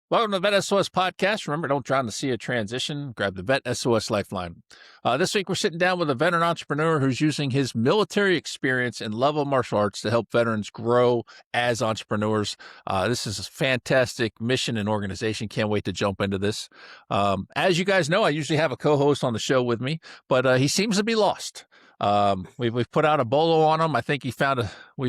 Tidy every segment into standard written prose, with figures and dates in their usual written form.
Welcome to the VET S.O.S podcast. Remember, don't drown the sea of transition. Grab the VET S.O.S Lifeline. This week, we're sitting down with a veteran entrepreneur who's using his military experience and love of martial arts to help veterans grow as entrepreneurs. This is a fantastic mission and organization. Can't wait to jump into this. As you guys know, I usually have a co-host on the show with me, but he seems to be lost. We've put out a bolo on him. I think we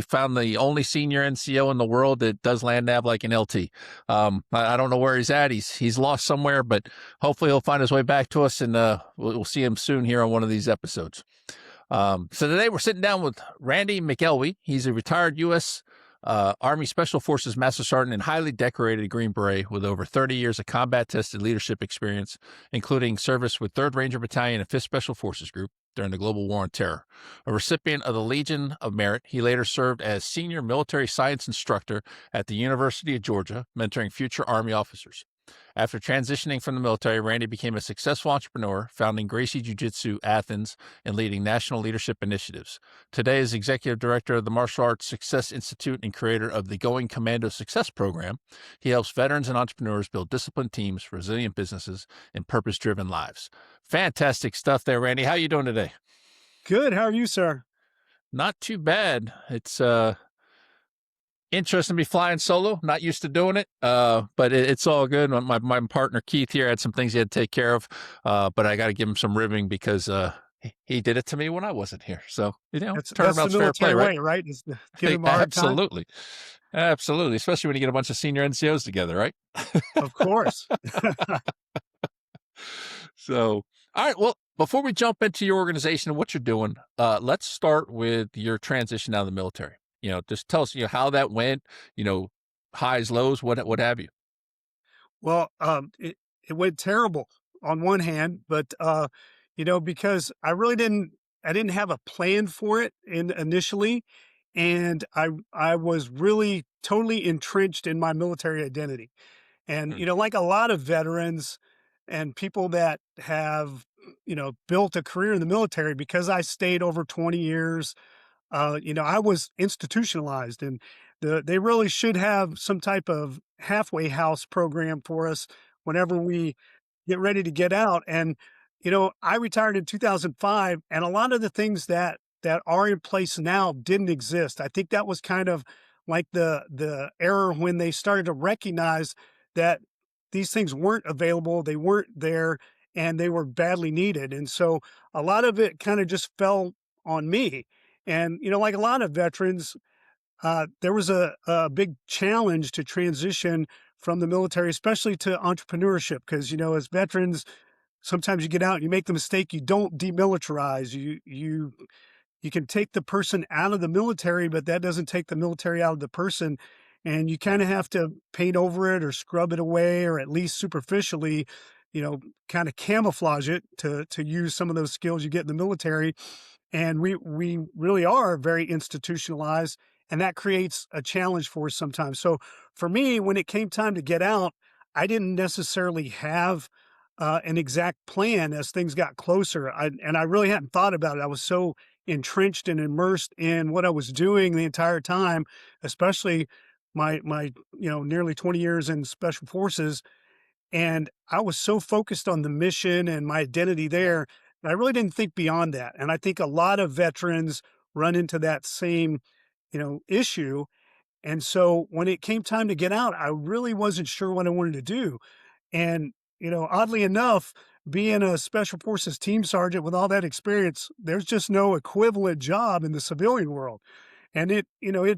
found the only senior NCO in the world that does land nav like an LT. I don't know where he's at. He's lost somewhere, but hopefully he'll find his way back to us, and we'll see him soon here on one of these episodes. So today we're sitting down with Randy McElwee. He's a retired U.S. Army Special Forces Master Sergeant and highly decorated Green Beret with over 30 years of combat-tested leadership experience, including service with 3rd Ranger Battalion and 5th Special Forces Group during the global war on terror. A recipient of the Legion of Merit, he later served as senior military science instructor at the University of Georgia, mentoring future Army officers. After transitioning from the military, Randy became a successful entrepreneur, founding Gracie Jiu-Jitsu Athens and leading national leadership initiatives. Today is executive director of the Martial Arts Success Institute and creator of the Commando Success Program. He helps veterans and entrepreneurs build disciplined teams, resilient businesses, and purpose-driven lives. Fantastic stuff there, Randy. How are you doing today? Good. How are you, sir? Not too bad. It's interesting to be flying solo. Not used to doing it, but it's all good. My partner Keith here had some things he had to take care of, but I got to give him some ribbing because he did it to me when I wasn't here. So That's turnabout's the fair play, military way, right? Is to give him a hard time. Absolutely, absolutely. Especially when you get a bunch of senior NCOs together, right? Of course. So, all right. Well, before we jump into your organization and what you're doing, let's start with your transition out of the military. Just tell us, how that went, highs, lows, what have you. Well, it went terrible on one hand, but because I didn't have a plan for it initially, and I was really totally entrenched in my military identity, and like a lot of veterans and people that have built a career in the military, because I stayed over 20 years. I was institutionalized, and they really should have some type of halfway house program for us whenever we get ready to get out. And, I retired in 2005, and a lot of the things that are in place now didn't exist. I think that was kind of like the era when they started to recognize that these things weren't available, they weren't there, and they were badly needed. And so a lot of it kind of just fell on me. And, like a lot of veterans, there was a big challenge to transition from the military, especially to entrepreneurship. Because, as veterans, sometimes you get out and you make the mistake, you don't demilitarize. You can take the person out of the military, but that doesn't take the military out of the person. And you kind of have to paint over it or scrub it away, or at least superficially, kind of camouflage it to use some of those skills you get in the military. And we really are very institutionalized, and that creates a challenge for us sometimes. So for me, when it came time to get out, I didn't necessarily have an exact plan as things got closer. And I really hadn't thought about it. I was so entrenched and immersed in what I was doing the entire time, especially my nearly 20 years in special forces. And I was so focused on the mission and my identity there, I really didn't think beyond that. And I think a lot of veterans run into that same, issue. And so when it came time to get out, I really wasn't sure what I wanted to do. And, oddly enough, being a special forces team sergeant with all that experience, there's just no equivalent job in the civilian world. And it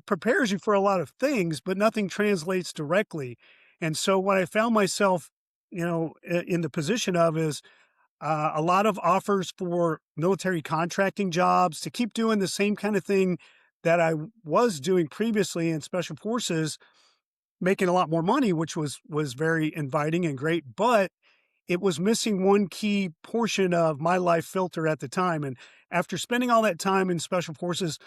prepares you for a lot of things, but nothing translates directly. And so what I found myself, in the position of is, a lot of offers for military contracting jobs to keep doing the same kind of thing that I was doing previously in special forces, making a lot more money, which was very inviting and great, but it was missing one key portion of my life filter at the time. And after spending all that time in special forces,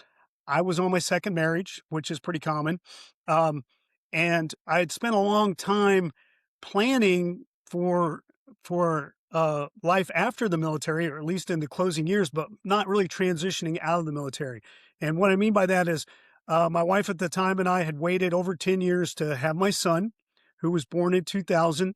I was on my second marriage, which is pretty common. And I had spent a long time planning for life after the military, or at least in the closing years, but not really transitioning out of the military. And what I mean by that is my wife at the time and I had waited over 10 years to have my son, who was born in 2000,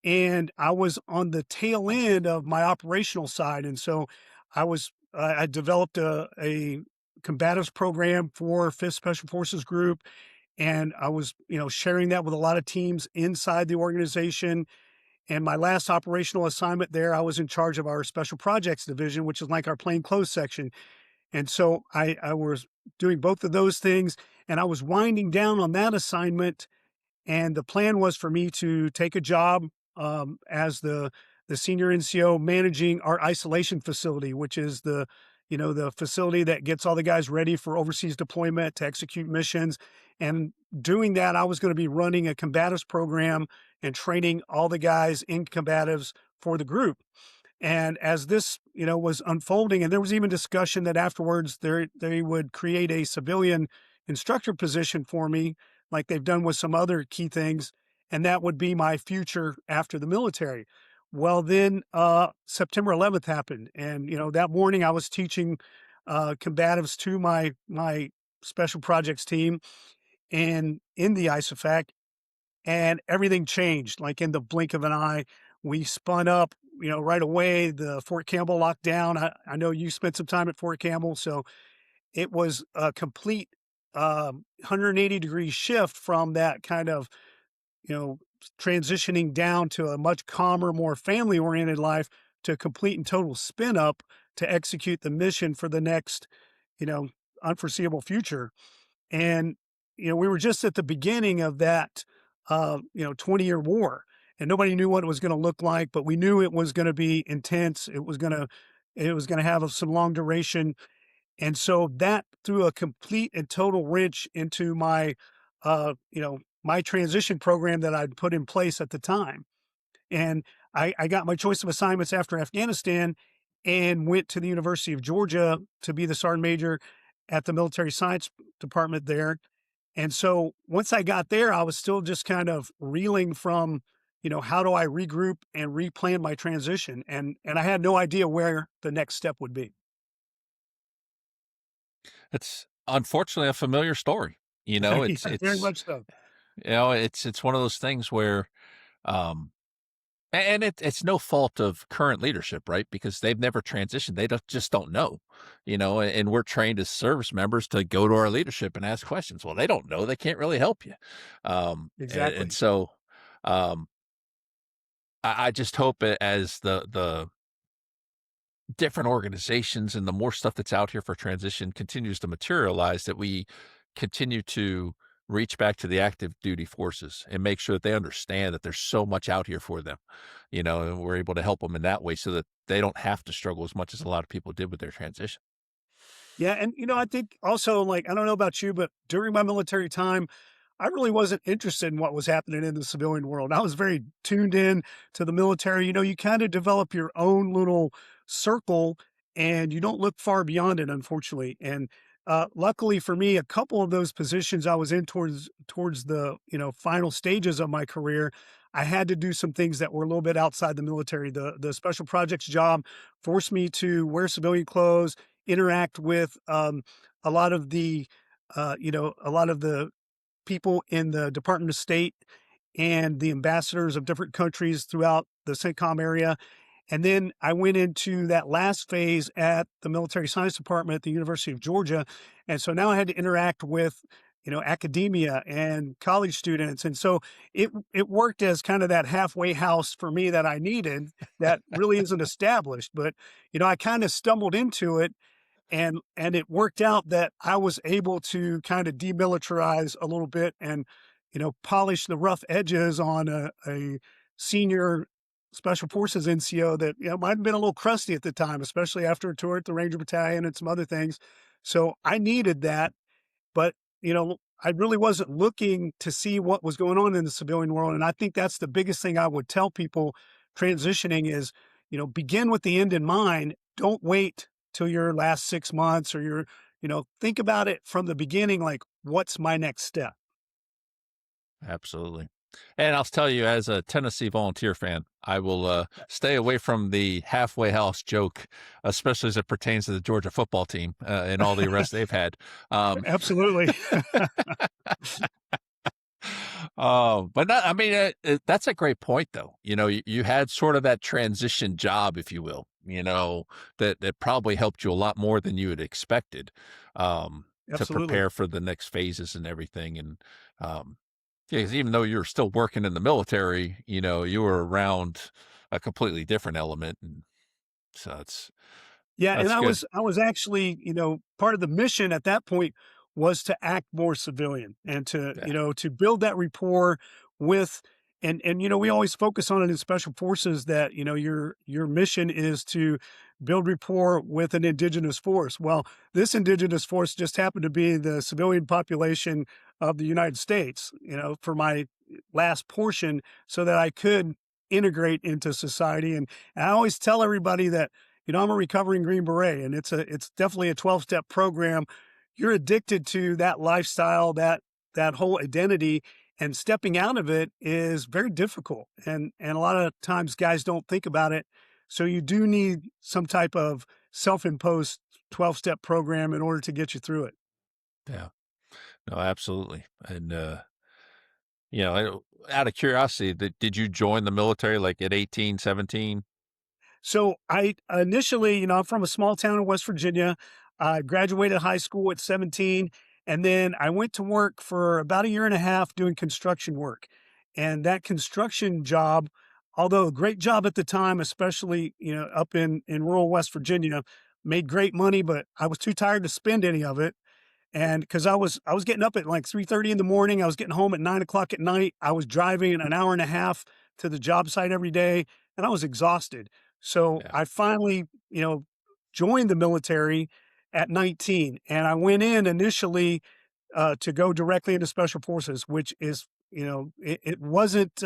and I was on the tail end of my operational side. And so I developed a combatives program for 5th Special Forces Group, and I was, sharing that with a lot of teams inside the organization. And my last operational assignment there, I was in charge of our special projects division, which is like our plain clothes section. And so I was doing both of those things, and I was winding down on that assignment, and the plan was for me to take a job as the senior NCO managing our isolation facility, which is the facility that gets all the guys ready for overseas deployment to execute missions. And doing that, I was going to be running a combatives program and training all the guys in combatives for the group. And as this, was unfolding, and there was even discussion that afterwards they would create a civilian instructor position for me, like they've done with some other key things, and that would be my future after the military. Well, then September 11th happened, and that morning I was teaching combatives to my special projects team, and in the ISAFAC, and everything changed like in the blink of an eye. We spun up, right away. The Fort Campbell locked down. I know you spent some time at Fort Campbell, so it was a complete 180-degree shift from that kind of, you know, transitioning down to a much calmer, more family oriented life to a complete and total spin up to execute the mission for the next, you know, unforeseeable future. And, we were just at the beginning of that, 20-year war, and nobody knew what it was going to look like, but we knew it was going to be intense. It was going to have some long duration. And so that threw a complete and total wrench into my transition program that I'd put in place at the time. And I got my choice of assignments after Afghanistan and went to the University of Georgia to be the sergeant major at the military science department there. And so once I got there, I was still just kind of reeling from, how do I regroup and replan my transition? And I had no idea where the next step would be. It's unfortunately a familiar story. Yeah, very much so. It's one of those things where, um, and it's no fault of current leadership, right? Because they've never transitioned. They just don't know, and we're trained as service members to go to our leadership and ask questions. Well, they don't know. They can't really help you. And Exactly. so, um, I just hope as the different organizations and the more stuff that's out here for transition continues to materialize, that we continue to reach back to the active duty forces and make sure that they understand that there's so much out here for them, and we're able to help them in that way so that they don't have to struggle as much as a lot of people did with their transition. Yeah, and I think also, like, I don't know about you, but during my military time, I really wasn't interested in what was happening in the civilian world. I was very tuned in to the military. You kind of develop your own little circle, and you don't look far beyond it, unfortunately. And luckily for me, a couple of those positions I was in towards the final stages of my career, I had to do some things that were a little bit outside the military. The special projects job forced me to wear civilian clothes, interact with a lot of the a lot of the people in the Department of State and the ambassadors of different countries throughout the CENTCOM area. And then I went into that last phase at the military science department at the University of Georgia. And so now I had to interact with, academia and college students. And so it worked as kind of that halfway house for me that I needed that really isn't established. But, I kind of stumbled into it, and it worked out that I was able to kind of demilitarize a little bit and, polish the rough edges on a senior special forces NCO that, might have been a little crusty at the time, especially after a tour at the Ranger Battalion and some other things. So I needed that, but, I really wasn't looking to see what was going on in the civilian world. And I think that's the biggest thing I would tell people transitioning is, begin with the end in mind. Don't wait till your last 6 months or think about it from the beginning, like, what's my next step? Absolutely. And I'll tell you, as a Tennessee Volunteer fan, I will stay away from the halfway house joke, especially as it pertains to the Georgia football team and all the arrests they've had. Um, Absolutely. But not, I mean, that's a great point, though. You had sort of that transition job, if you will, that probably helped you a lot more than you had expected, to Absolutely. prepare for the next phases and everything. And, yeah, 'cause even though you were still working in the military, you were around a completely different element. And so Yeah, and that's good. I was actually, part of the mission at that point was to act more civilian and to, Yeah. to build that rapport with and we always focus on it in special forces that, your mission is to build rapport with an indigenous force. Well, this indigenous force just happened to be the civilian population of the United States, for my last portion so that I could integrate into society and I always tell everybody that I'm a recovering Green Beret, and it's definitely a 12-step program. You're addicted to that lifestyle, that whole identity, and stepping out of it is very difficult. And a lot of times guys don't think about it. So you do need some type of self-imposed 12-step program in order to get you through it. Yeah. No, absolutely. And, out of curiosity, did you join the military like at 18, 17? So I initially, I'm from a small town in West Virginia. I graduated high school at 17, and then I went to work for about a year and a half doing construction work. And that construction job, although a great job at the time, especially, up in rural West Virginia, made great money, but I was too tired to spend any of it. And because I was getting up at like 3:30 in the morning, I was getting home at 9 o'clock at night. I was driving an hour and a half to the job site every day, and I was exhausted. So Yeah. I finally, joined the military at 19, and I went in initially to go directly into special forces, which is, it wasn't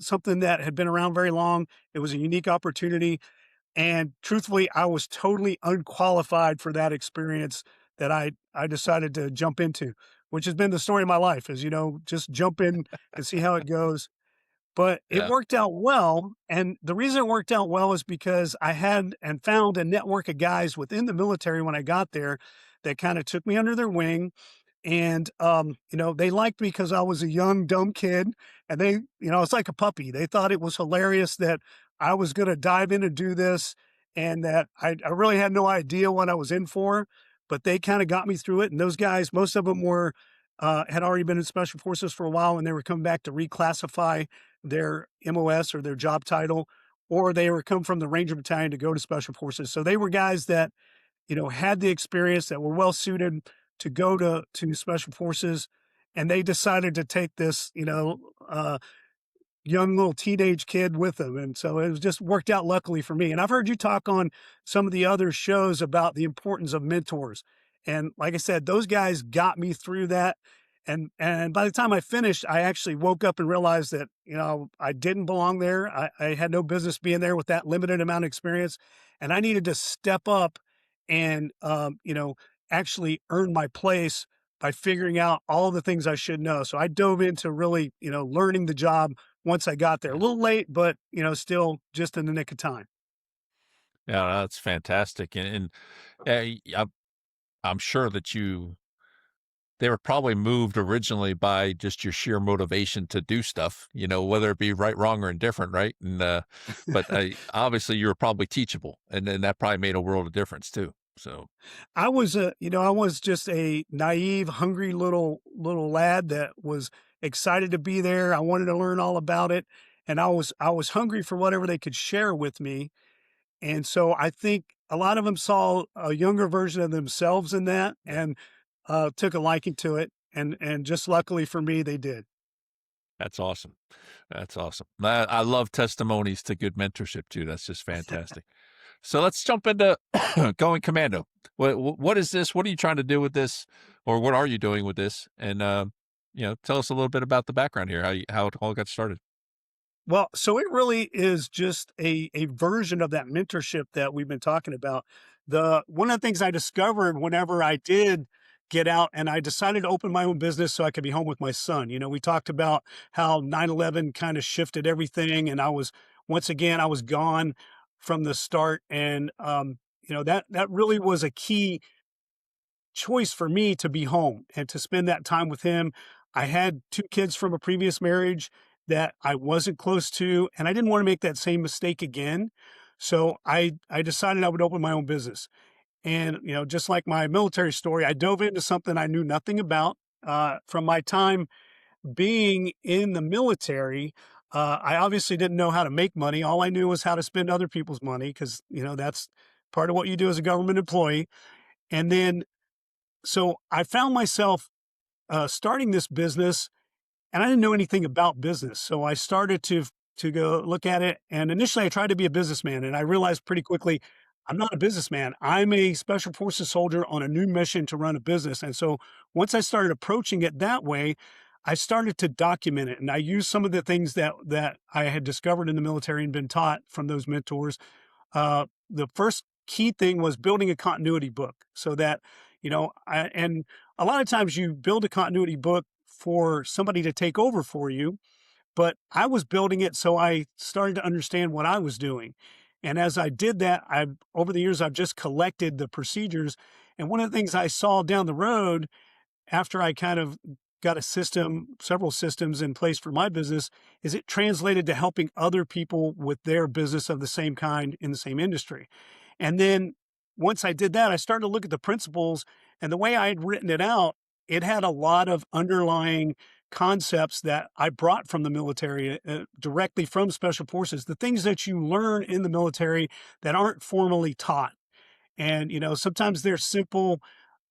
something that had been around very long. It was a unique opportunity. And truthfully, I was totally unqualified for that experience that I decided to jump into, which has been the story of my life is, just jump in and see how it goes. But it Yeah. worked out well. And the reason it worked out well is because I had and found a network of guys within the military when I got there that kind of took me under their wing and, they liked me because I was a young, dumb kid. And they, it's like a puppy. They thought it was hilarious that I was going to dive in and do this and that I really had no idea what I was in for. But they kind of got me through it. And those guys, most of them had already been in special forces for a while and they were coming back to reclassify their MOS or their job title, or they were come from the Ranger Battalion to go to special forces. So they were guys that had the experience that were well suited to go to special forces, and they decided to take this, young little teenage kid with them. And so it was just worked out luckily for me. And I've heard you talk on some of the other shows about the importance of mentors. And like I said, those guys got me through that. And by the time I finished, I actually woke up and realized that, I didn't belong there. I had no business being there with that limited amount of experience. And I needed to step up and actually earn my place by figuring out all the things I should know. So I dove into really, learning the job once I got there. A Yeah. little late, but, still just in the nick of time. Yeah, that's fantastic. And I'm sure that they were probably moved originally by just your sheer motivation to do stuff, whether it be right, wrong, or indifferent, right? And but obviously you were probably teachable, and then that probably made a world of difference too. So I was just a naive, hungry little lad that was excited to be there. I wanted to learn all about it, and I was hungry for whatever they could share with me. And so I think a lot of them saw a younger version of themselves in that yeah, and took a liking to it. And just luckily for me, they did. that's awesome. That's awesome. I love testimonies to good mentorship too. That's just fantastic. So let's jump into going commando. What is this? What are you trying to do with this, or what are you doing with this? And tell us a little bit about the background here, how it all got started. Well, so it really is just a version of that mentorship that we've been talking about. The one of the things I discovered whenever I did get out and I decided to open my own business so I could be home with my son. We talked about how 9/11 kind of shifted everything and once again I was gone from the start and that really was a key choice for me to be home and to spend that time with him. I had 2 kids from a previous marriage that I wasn't close to, and I didn't wanna make that same mistake again. So I decided I would open my own business. And, just like my military story, I dove into something I knew nothing about. From my time being in the military, I obviously didn't know how to make money. All I knew was how to spend other people's money because, that's part of what you do as a government employee. And then, so I found myself starting this business, and I didn't know anything about business. So I started to go look at it. And initially, I tried to be a businessman, and I realized pretty quickly I'm not a businessman. I'm a special forces soldier on a new mission to run a business. And so once I started approaching it that way, I started to document it, and I used some of the things that I had discovered in the military and been taught from those mentors. The first key thing was building a continuity book so that, and a lot of times you build a continuity book for somebody to take over for you, but I was building it so I started to understand what I was doing. And as I did that, over the years, I've just collected the procedures. And one of the things I saw down the road after I kind of got several systems in place for my business, is it translated to helping other people with their business of the same kind in the same industry. And then once I did that, I started to look at the principles, and the way I had written it out, it had a lot of underlying concepts that I brought from the military, directly from special forces, the things that you learn in the military that aren't formally taught. And, sometimes they're simple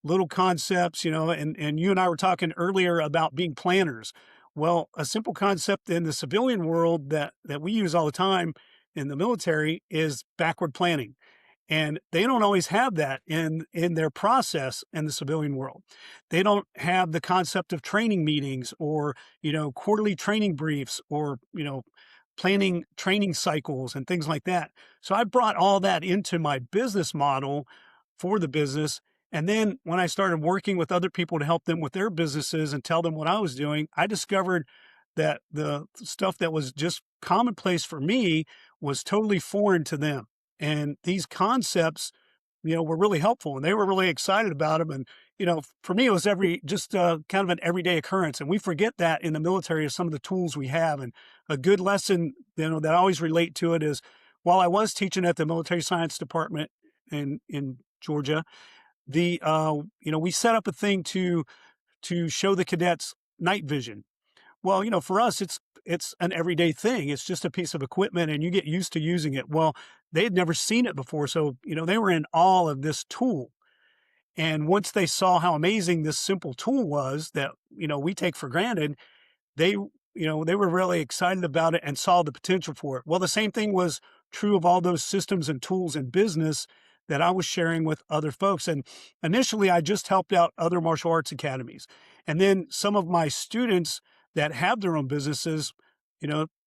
little concepts, and you and I were talking earlier about being planners. Well, a simple concept in the civilian world that we use all the time in the military is backward planning. And they don't always have that in their process in the civilian world. They don't have the concept of training meetings or, quarterly training briefs or, planning training cycles and things like that. So I brought all that into my business model for the business. And then when I started working with other people to help them with their businesses and tell them what I was doing, I discovered that the stuff that was just commonplace for me was totally foreign to them. And these concepts, were really helpful, and they were really excited about them. And, for me, it was kind of an everyday occurrence. And we forget that in the military is some of the tools we have. And a good lesson, that I always relate to it is while I was teaching at the military science department in Georgia, we set up a thing to show the cadets night vision. Well, for us, it's an everyday thing. It's just a piece of equipment, and you get used to using it. Well, they had never seen it before, so they were in awe of this tool. And once they saw how amazing this simple tool was that we take for granted, they were really excited about it and saw the potential for it. Well, the same thing was true of all those systems and tools in business that I was sharing with other folks. And initially, I just helped out other martial arts academies. And then some of my students that have their own businesses,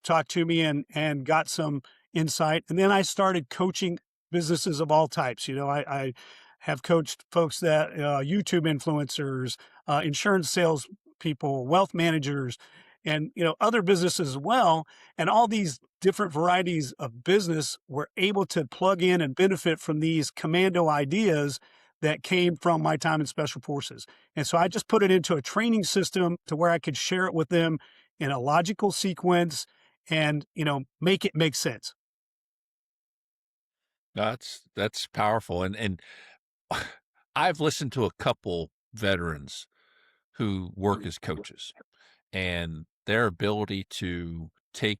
talked to me and got some insight. And then I started coaching businesses of all types. I have coached folks that YouTube influencers, insurance sales people, wealth managers, and other businesses as well. And all these different varieties of business were able to plug in and benefit from these commando ideas that came from my time in special forces. And so I just put it into a training system to where I could share it with them in a logical sequence and make it make sense. That's powerful. And I've listened to a couple veterans who work as coaches, and their ability to take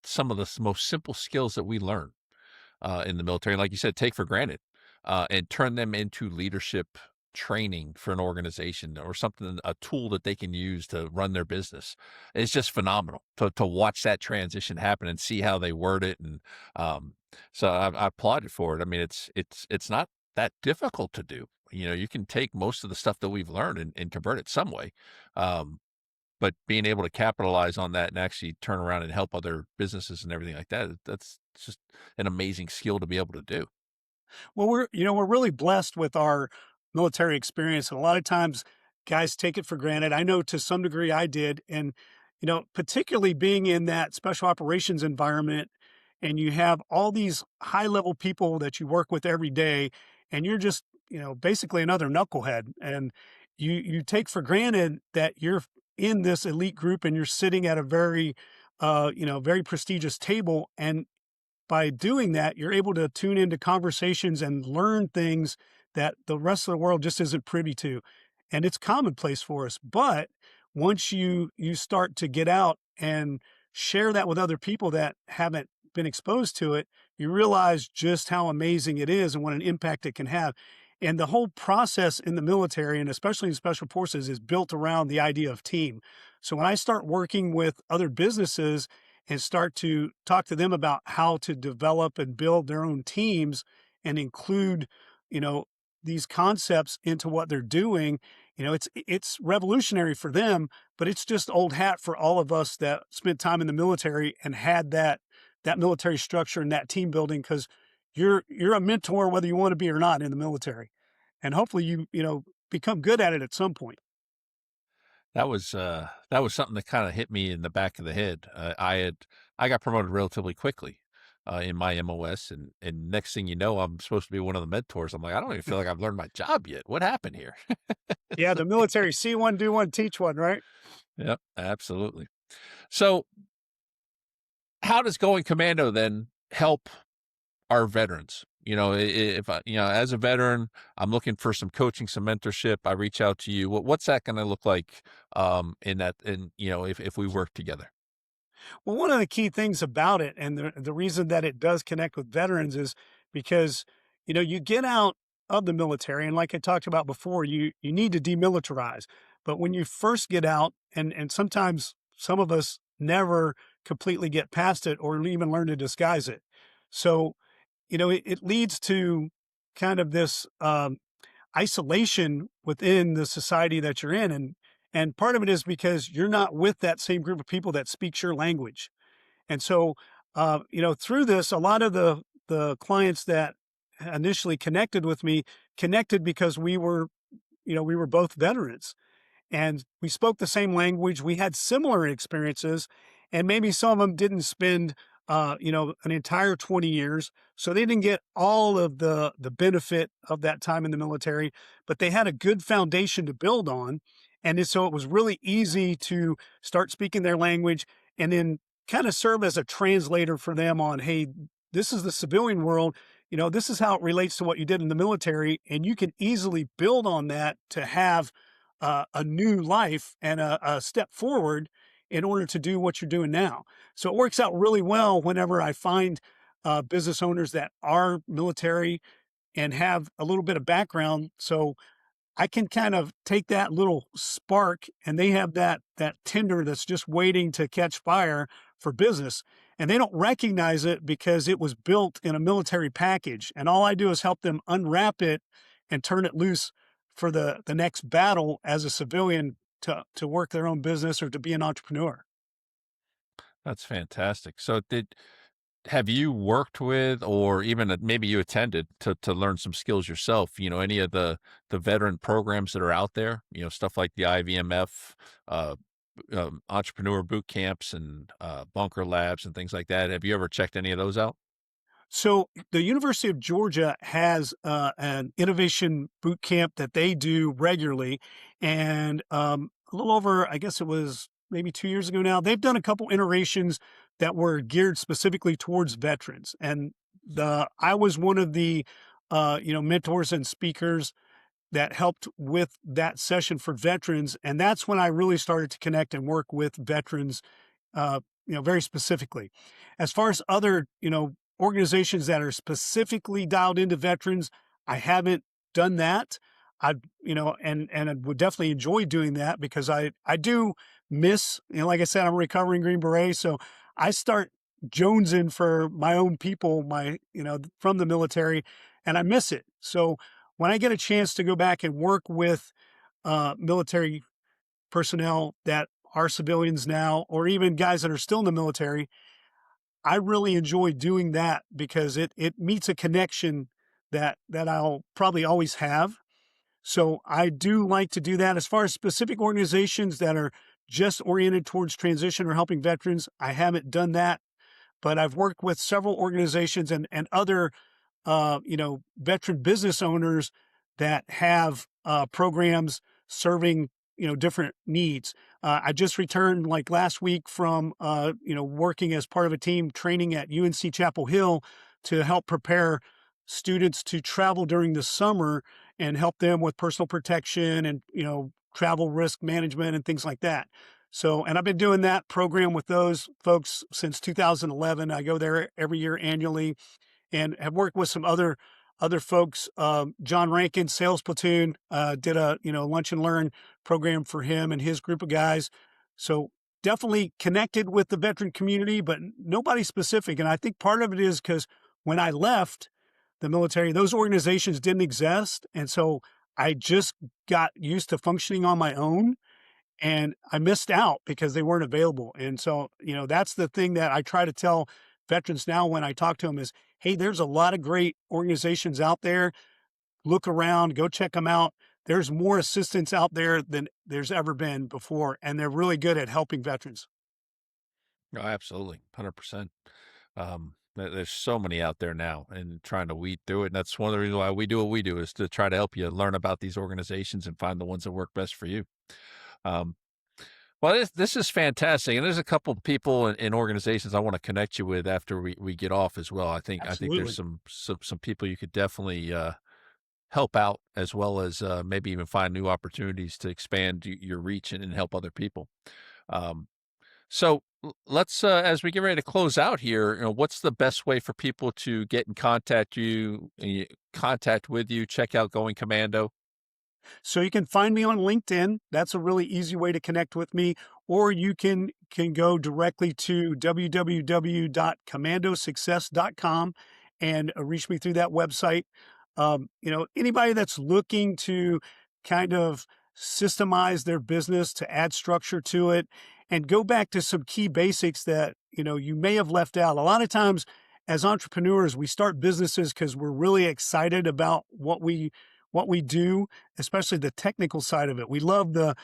some of the most simple skills that we learn in the military, like you said, take for granted, and turn them into leadership training for an organization or something, a tool that they can use to run their business. It's just phenomenal to watch that transition happen and see how they word it. And so I applaud it for it. I mean, it's not that difficult to do. You can take most of the stuff that we've learned and convert it some way. Um, but being able to capitalize on that and actually turn around and help other businesses and everything like that, that's just an amazing skill to be able to do. Well, we're really blessed with our military experience, and a lot of times guys take it for granted. I know to some degree I did, and particularly being in that special operations environment, and you have all these high level people that you work with every day, and you're just basically another knucklehead, and you take for granted that in this elite group and you're sitting at a very, very prestigious table. And by doing that, you're able to tune into conversations and learn things that the rest of the world just isn't privy to. And it's commonplace for us. But once you start to get out and share that with other people that haven't been exposed to it, you realize just how amazing it is and what an impact it can have. And the whole process in the military, and especially in special forces, is built around the idea of team. So when I start working with other businesses and start to talk to them about how to develop and build their own teams and include, you know, these concepts into what they're doing, it's revolutionary for them, but it's just old hat for all of us that spent time in the military and had that military structure and that team building, because you're a mentor whether you want to be or not in the military. And hopefully you become good at it at some point. That was something that kind of hit me in the back of the head. I got promoted relatively quickly in my MOS, and next thing you know, I'm supposed to be one of the mentors. I'm like, I don't even feel like I've learned my job yet. What happened here? Yeah, the military, see one, do one, teach one, right? Yep, absolutely. So, how does going commando then help our veterans? If I, as a veteran, I'm looking for some coaching, some mentorship. I reach out to you. What's that going to look like if we work together? Well, one of the key things about it, and the reason that it does connect with veterans, is because, you get out of the military, and like I talked about before, you need to demilitarize. But when you first get out, and sometimes some of us never completely get past it or even learn to disguise it. So, it leads to kind of this isolation within the society that you're in. And part of it is because you're not with that same group of people that speaks your language. And so, through this, a lot of the clients that initially connected with me connected because we were both veterans and we spoke the same language. We had similar experiences, and maybe some of them didn't spend, an entire 20 years, so they didn't get all of the benefit of that time in the military, but they had a good foundation to build on, so it was really easy to start speaking their language, and then kind of serve as a translator for them on, hey, this is the civilian world. This is how it relates to what you did in the military, and you can easily build on that to have a new life and a step forward in order to do what you're doing now. So it works out really well whenever I find business owners that are military and have a little bit of background. So I can kind of take that little spark, and they have that tinder that's just waiting to catch fire for business. And they don't recognize it because it was built in a military package. And all I do is help them unwrap it and turn it loose for the next battle as a civilian to work their own business or to be an entrepreneur. That's fantastic. So, have you worked with, or even maybe you attended to learn some skills yourself? Any of the veteran programs that are out there? Stuff like the IVMF, entrepreneur boot camps, and bunker labs and things like that. Have you ever checked any of those out? So the University of Georgia has an innovation boot camp that they do regularly, and a little over, I guess it was maybe 2 years ago now, they've done a couple iterations that were geared specifically towards veterans, and the I was one of the mentors and speakers that helped with that session for veterans, and that's when I really started to connect and work with veterans very specifically. As far as other, organizations that are specifically dialed into veterans, I haven't done that. And I would definitely enjoy doing that because I do miss, like I said, I'm a recovering Green Beret. So I start jonesing for my own people, from the military, and I miss it. So when I get a chance to go back and work with military personnel that are civilians now, or even guys that are still in the military, I really enjoy doing that because it meets a connection that I'll probably always have. So I do like to do that. As far as specific organizations that are just oriented towards transition or helping veterans, I haven't done that, but I've worked with several organizations and other veteran business owners that have programs serving different needs. I just returned like last week from working as part of a team training at UNC Chapel Hill to help prepare students to travel during the summer and help them with personal protection and travel risk management and things like that. So, and I've been doing that program with those folks since 2011. I go there every year annually and have worked with some other folks. John Rankin, Sales Platoon, did a lunch and learn program for him and his group of guys. So definitely connected with the veteran community, but nobody specific. And I think part of it is because when I left the military, those organizations didn't exist, and so I just got used to functioning on my own and I missed out because they weren't available. And so, that's the thing that I try to tell veterans now when I talk to them is, hey, there's a lot of great organizations out there. Look around, go check them out. There's more assistance out there than there's ever been before, and they're really good at helping veterans. Oh, absolutely. 100%. There's so many out there now and trying to weed through it. And that's one of the reasons why we do what we do is to try to help you learn about these organizations and find the ones that work best for you. Um, well, this is fantastic. And there's a couple of people in organizations I want to connect you with after we get off as well. I think there's Absolutely. some people you could definitely, help out as well as, maybe even find new opportunities to expand your reach and help other people. Um, so let's, as we get ready to close out here, what's the best way for people to get in contact with you, check out Going Commando? So you can find me on LinkedIn. That's a really easy way to connect with me. Or you can go directly to www.commandosuccess.com and reach me through that website. Anybody that's looking to kind of systemize their business to add structure to it and go back to some key basics that you may have left out. A lot of times as entrepreneurs, we start businesses because we're really excited about what we do, especially the technical side of it. We love the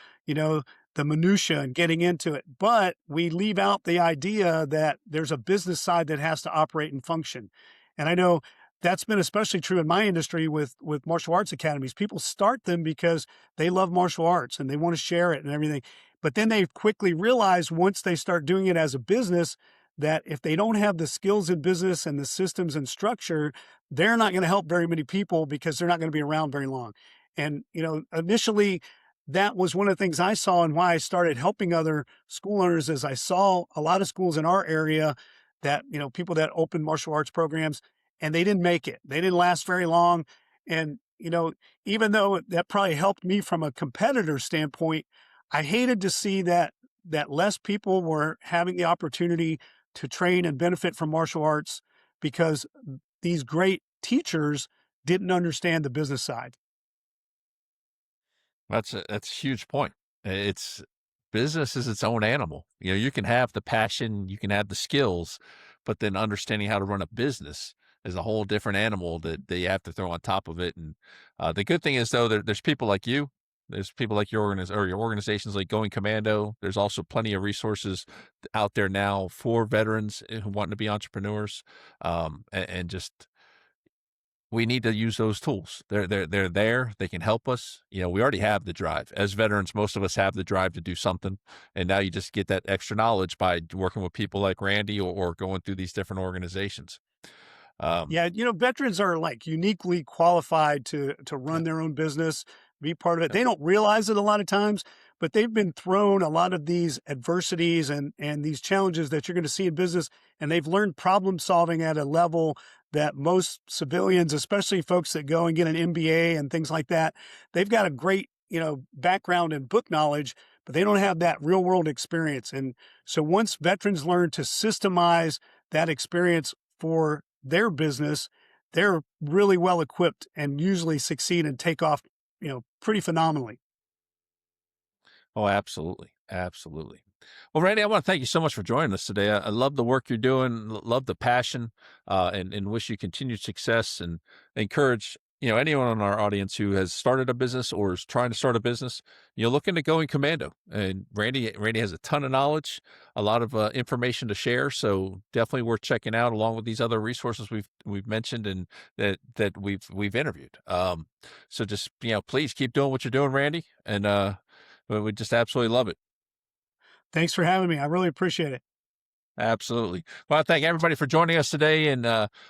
minutia and getting into it, but we leave out the idea that there's a business side that has to operate and function. And I know that's been especially true in my industry with martial arts academies. People start them because they love martial arts and they want to share it and everything. But then they quickly realize once they start doing it as a business that if they don't have the skills in business and the systems and structure, they're not going to help very many people because they're not going to be around very long. And, initially, that was one of the things I saw and why I started helping other school owners is I saw a lot of schools in our area that, people that opened martial arts programs and they didn't make it. They didn't last very long. And, even though that probably helped me from a competitor standpoint, I hated to see that less people were having the opportunity to train and benefit from martial arts because these great teachers didn't understand the business side. That's a huge point. It's business is its own animal. You can have the passion, you can have the skills, but then understanding how to run a business is a whole different animal that you have to throw on top of it. And the good thing is though, there's people like you. There's people like your organizations like Going Commando. There's also plenty of resources out there now for veterans who want to be entrepreneurs, and just we need to use those tools. They're there. They can help us. We already have the drive. As veterans, most of us have the drive to do something. And now you just get that extra knowledge by working with people like Randy or going through these different organizations. Um, Yeah, veterans are like uniquely qualified to yeah, run their own business, be part of it. yeah. They don't realize it a lot of times, but they've been thrown a lot of these adversities and these challenges that you're going to see in business, and they've learned problem solving at a level that most civilians, especially folks that go and get an MBA and things like that, they've got a great background and book knowledge, but they don't have that real world experience. And so once veterans learn to systemize that experience for their business, they're really well equipped and usually succeed and take off, pretty phenomenally. Oh, absolutely. Absolutely. Well, Randy, I want to thank you so much for joining us today. I love the work you're doing, love the passion, and wish you continued success and encourage, anyone in our audience who has started a business or is trying to start a business, look into Going Commando. And Randy has a ton of knowledge, a lot of information to share. So definitely worth checking out along with these other resources we've mentioned and that we've interviewed. So just, please keep doing what you're doing, Randy. And, But we just absolutely love it. Thanks for having me. I really appreciate it. Absolutely. Well, I thank everybody for joining us today and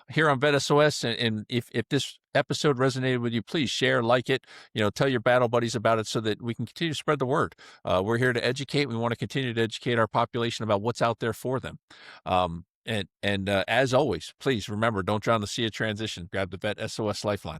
here on VET S.O.S. And if this episode resonated with you, please share, like it, tell your battle buddies about it so that we can continue to spread the word. We're here to educate. We want to continue to educate our population about what's out there for them. And as always, please remember, don't drown the sea of transition. Grab the VET S.O.S Lifeline.